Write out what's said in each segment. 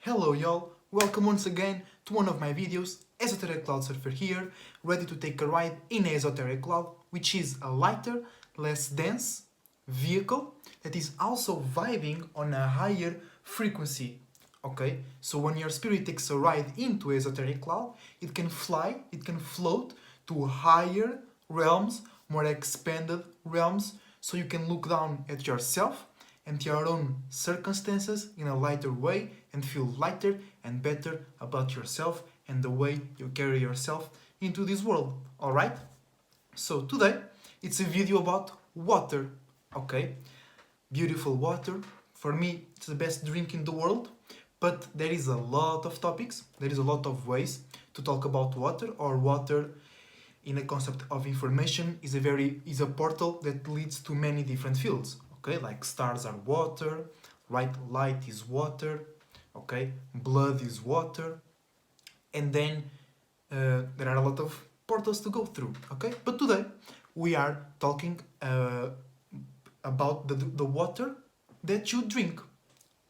Hello y'all, welcome once again to one of my videos. Esoteric Cloud Surfer here, ready to take a ride in Esoteric Cloud, which is a lighter, less dense vehicle that is also vibing on a higher frequency. Okay, so when your spirit takes a ride into Esoteric Cloud, it can fly, it can float to higher realms, more expanded realms, so you can look down at yourself and your own circumstances in a lighter way and feel lighter and better about yourself and the way you carry yourself into this world. Alright? So today it's a video about water. Okay? Beautiful water. For me, it's the best drink in the world. But there is a lot of topics, there is a lot of ways to talk about water, or water in a concept of information is a portal that leads to many different fields. Okay, like stars are water, right? Light is water, okay, blood is water, and then there are a lot of portals to go through. Okay, but today we are talking about the water that you drink.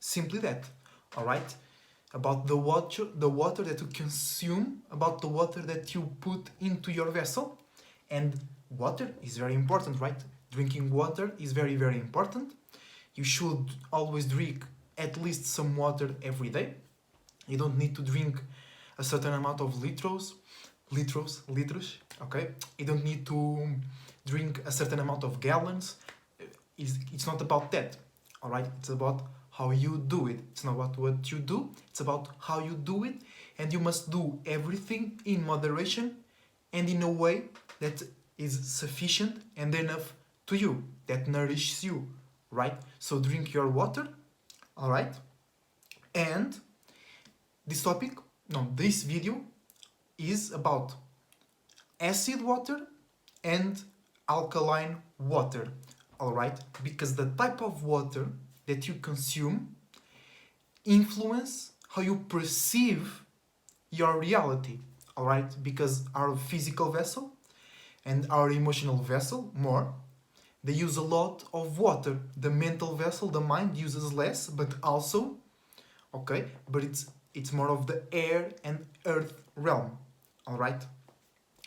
Simply that. All right, about the water that you consume, about the water that you put into your vessel. And water is very important, right? Drinking water is very, very important. You should always drink at least some water every day. You don't need to drink a certain amount of litros, okay? You don't need to drink a certain amount of gallons. It's not about that, all right? It's about how you do it. It's not about what you do, it's about how you do it. And you must do everything in moderation and in a way that is sufficient and enough to you, that nourishes you, right? So drink your water, all right? And this video is about acid water and alkaline water, all right? Because the type of water that you consume influence how you perceive your reality, all right? Because our physical vessel and our emotional vessel, they use a lot of water. The mental vessel, the mind, uses less, but also, okay, but it's more of the air and earth realm, all right?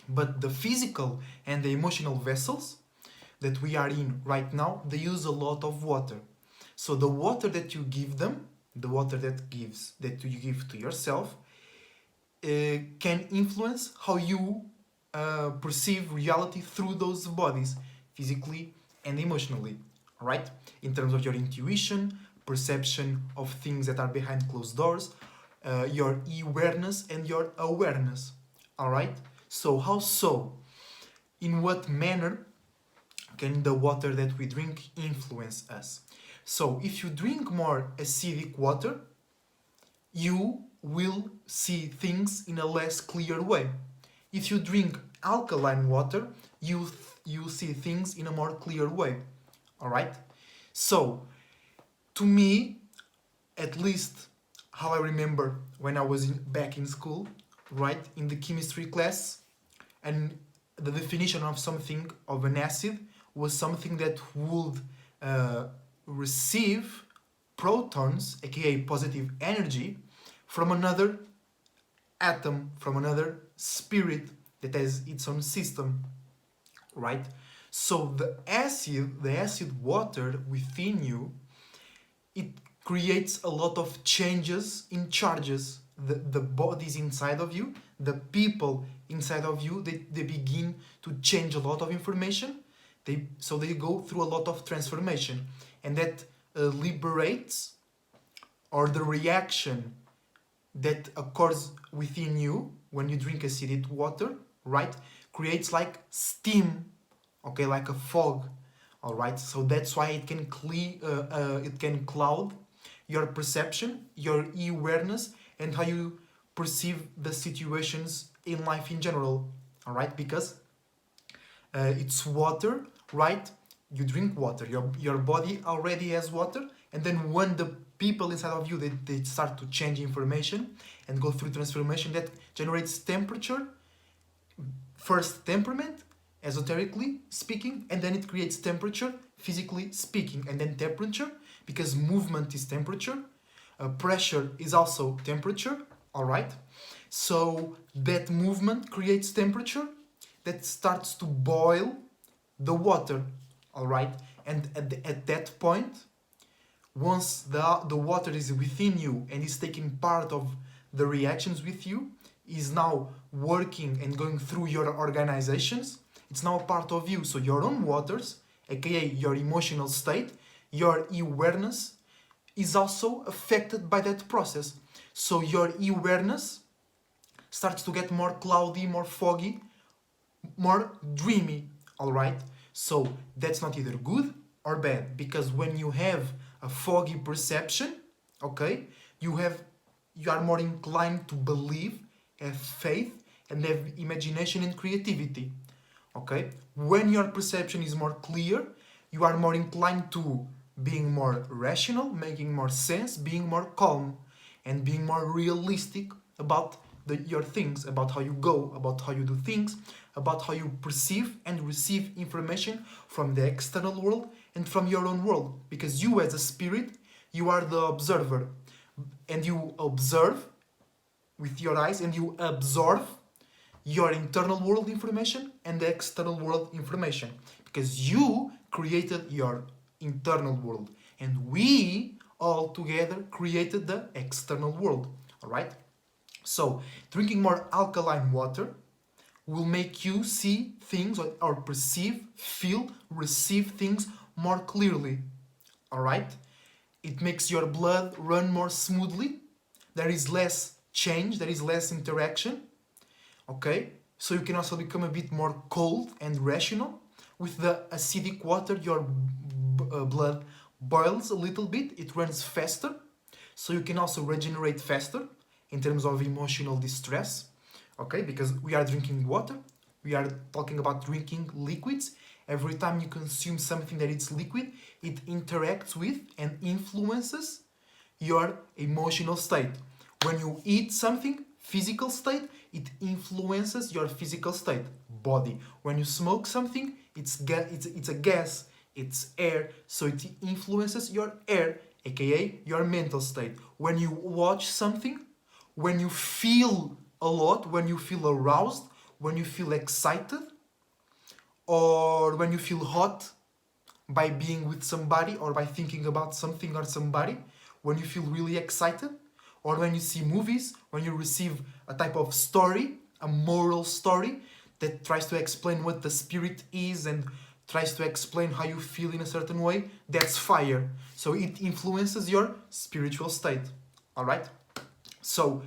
But the physical and the emotional vessels that we are in right now, they use a lot of water. So the water that you give them, the water that you give to yourself, can influence how you perceive reality through those bodies, physically and emotionally, right? In terms of your intuition, perception of things that are behind closed doors, your awareness and your awareness, all right? So how so? In what manner can the water that we drink influence us? So if you drink more acidic water, you will see things in a less clear way. If you drink alkaline water, you see things in a more clear way. All right? So, to me, at least how I remember when I was back in school, right, in the chemistry class, and the definition of something, of an acid, was something that would receive protons, aka positive energy, from another atom, from another spirit that has its own system, right? So the acid water within you, it creates a lot of changes in charges. The bodies inside of you, the people inside of you, they begin to change a lot of information. So they go through a lot of transformation, and that liberates, or the reaction that occurs within you when you drink acidic water, right, creates like steam, okay, like a fog, all right? So that's why it can cloud your perception, your awareness, and how you perceive the situations in life in general, all right? Because it's water, right? You drink water, your body already has water, and then when the people inside of you, they start to change information and go through transformation that generates temperature, first temperament, esoterically speaking, and then it creates temperature, physically speaking, and then temperature, because movement is temperature, Pressure is also temperature, all right? So that movement creates temperature that starts to boil the water, all right? And at that point, once the water is within you and is taking part of the reactions with you, is now working and going through your organizations, it's now a part of you. So your own waters, aka your emotional state, your awareness, is also affected by that process. So your awareness starts to get more cloudy, more foggy, more dreamy, all right? So that's not either good or bad, because when you have a foggy perception, okay, you are more inclined to believe, have faith, and have imagination and creativity, okay? When your perception is more clear, you are more inclined to being more rational, making more sense, being more calm, and being more realistic about your things, about how you go, about how you do things, about how you perceive and receive information from the external world and from your own world. Because you, as a spirit, you are the observer, and you observe with your eyes and you absorb your internal world information and the external world information, because you created your internal world and we all together created the external world, all right? So drinking more alkaline water will make you see things, or perceive, feel, receive things more clearly, all right? It makes your blood run more smoothly. There is less change, there is less interaction, okay? So you can also become a bit more cold and rational. With the acidic water, your blood boils a little bit, it runs faster, so you can also regenerate faster in terms of emotional distress, okay? Because we are drinking water, we are talking about drinking liquids. Every time you consume something that is liquid, it interacts with and influences your emotional state. When you eat something, physical state, it influences your physical state, body. When you smoke something, it's a gas, it's air, so it influences your air, aka your mental state. When you watch something, when you feel a lot, when you feel aroused, when you feel excited, or when you feel hot by being with somebody or by thinking about something or somebody, when you feel really excited, or when you see movies, when you receive a type of story, a moral story that tries to explain what the spirit is and tries to explain how you feel in a certain way, that's fire. So it influences your spiritual state, all right? So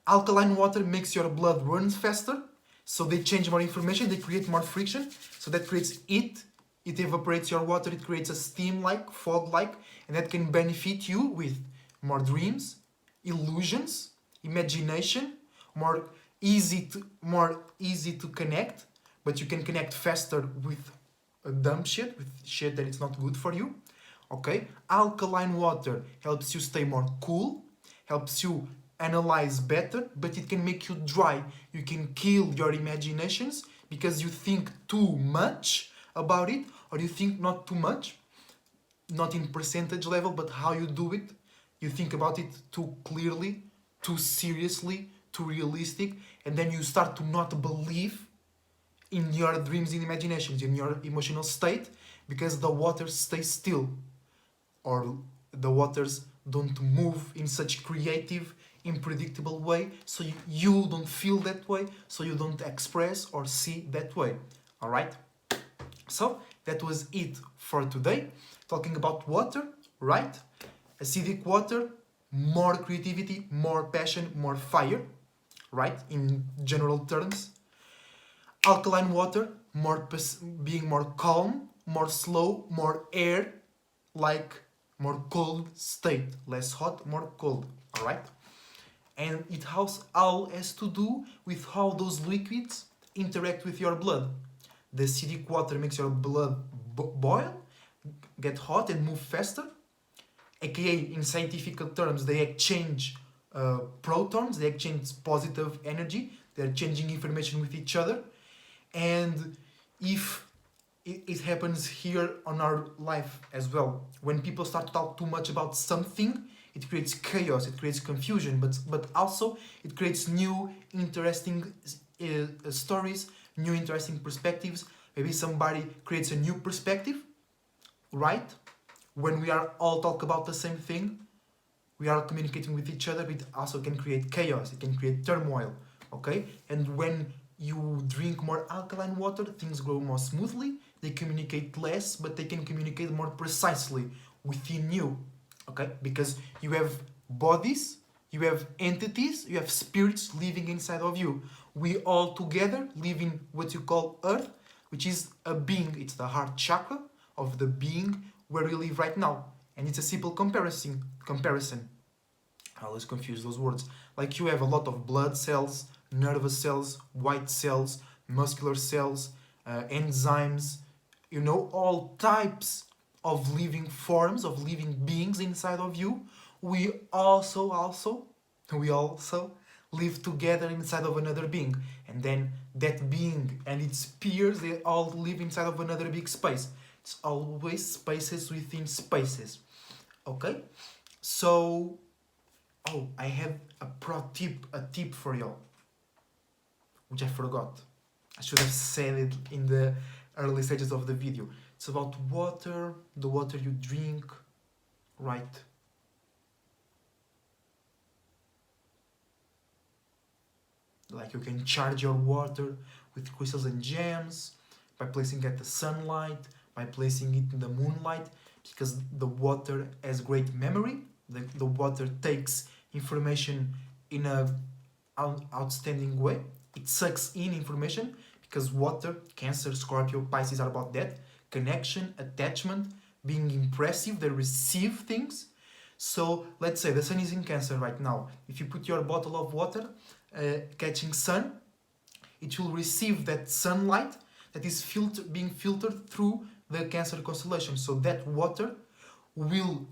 alkaline water makes your blood run faster, so they change more information, they create more friction, so that creates heat, it evaporates your water, it creates a steam-like, fog-like, and that can benefit you with more dreams, illusions, imagination, more easy to connect, but you can connect faster with dumb shit, with shit that is not good for you, okay? Alkaline water helps you stay more cool, helps you analyze better, but it can make you dry. You can kill your imaginations because you think too much about it, or you think not too much, not in percentage level, but how you do it. You think about it too clearly, too seriously, too realistic, and then you start to not believe in your dreams and imaginations, in your emotional state, because the water stays still, or the waters don't move in such creative, unpredictable way, so you don't feel that way, so you don't express or see that way, all right? So that was it for today, talking about water, right? Acidic water, more creativity, more passion, more fire, right? In general terms. Alkaline water, being more calm, more slow, more air, like more cold state, less hot, more cold, all right? And it all has to do with how those liquids interact with your blood. The acidic water makes your blood boil, get hot, and move faster. AKA, in scientific terms, they exchange protons, they exchange positive energy, they're changing information with each other. And if it happens here on our life as well, when people start to talk too much about something, it creates chaos, it creates confusion, but also it creates new interesting stories, new interesting perspectives. Maybe somebody creates a new perspective, right? When we are all talk about the same thing, we are communicating with each other, it also can create chaos, it can create turmoil, okay? And when you drink more alkaline water, things grow more smoothly, they communicate less, but they can communicate more precisely within you, okay? Because you have bodies, you have entities, you have spirits living inside of you. We all together live in what you call Earth, which is a being, it's the heart chakra of the being where we live right now. And it's a simple comparison. I always confuse those words. Like you have a lot of blood cells, nervous cells, white cells, muscular cells, enzymes, you know, all types of living forms, of living beings inside of you. We also live together inside of another being. And then that being and its peers, they all live inside of another big space. It's always spaces within spaces. Okay? So, oh, I have a tip for y'all, which I forgot. I should have said it in the early stages of the video. It's about water, the water you drink, right? Like you can charge your water with crystals and gems by placing it at the sunlight, by placing it in the moonlight, because the water has great memory. The water takes information in a outstanding way. It sucks in information because water, Cancer, Scorpio, Pisces are about that. Connection, attachment, being impressive, they receive things. So let's say the sun is in Cancer right now. If you put your bottle of water catching sun, it will receive that sunlight that is being filtered through the Cancer constellation. So that water will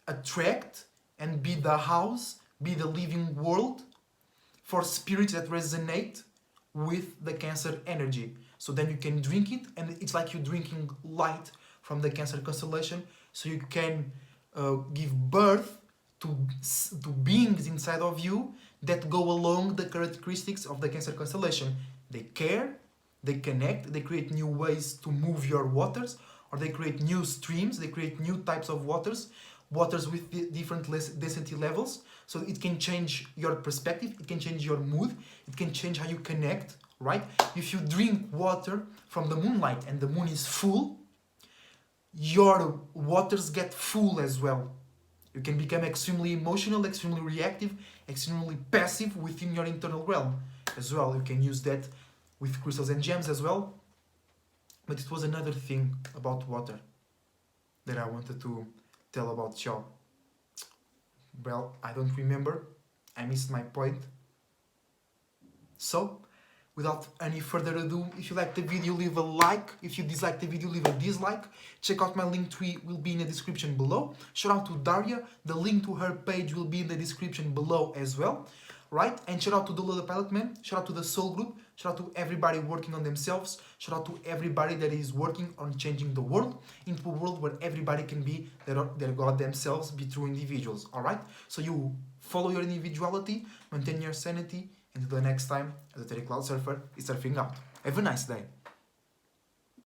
attract and be the house, be the living world for spirits that resonate with the Cancer energy. So then you can drink it, and it's like you're drinking light from the Cancer constellation. So you can give birth to beings inside of you that go along the characteristics of the Cancer constellation. They care, they connect, they create new ways to move your waters, or they create new streams, they create new types of waters with different density levels. So it can change your perspective, it can change your mood, it can change how you connect, right? If you drink water from the moonlight and the moon is full, your waters get full as well. You can become extremely emotional, extremely reactive, extremely passive within your internal realm as well. You can use that with crystals and gems as well. But it was another thing about water that I wanted to tell about y'all. Well, I don't remember. I missed my point. So, without any further ado, if you like the video, leave a like. If you dislike the video, leave a dislike. Check out my link tree, will be in the description below. Shout out to Daria. The link to her page will be in the description below as well. Right? And shout out to Dolo the Pilot Man. Shout out to the Soul Group. Shout out to everybody working on themselves. Shout out to everybody that is working on changing the world into a world where everybody can be their God themselves, be true individuals. Alright? So you follow your individuality, maintain your sanity. Until the next time, as a Terry Cloud Surfer is surfing out. Have a nice day.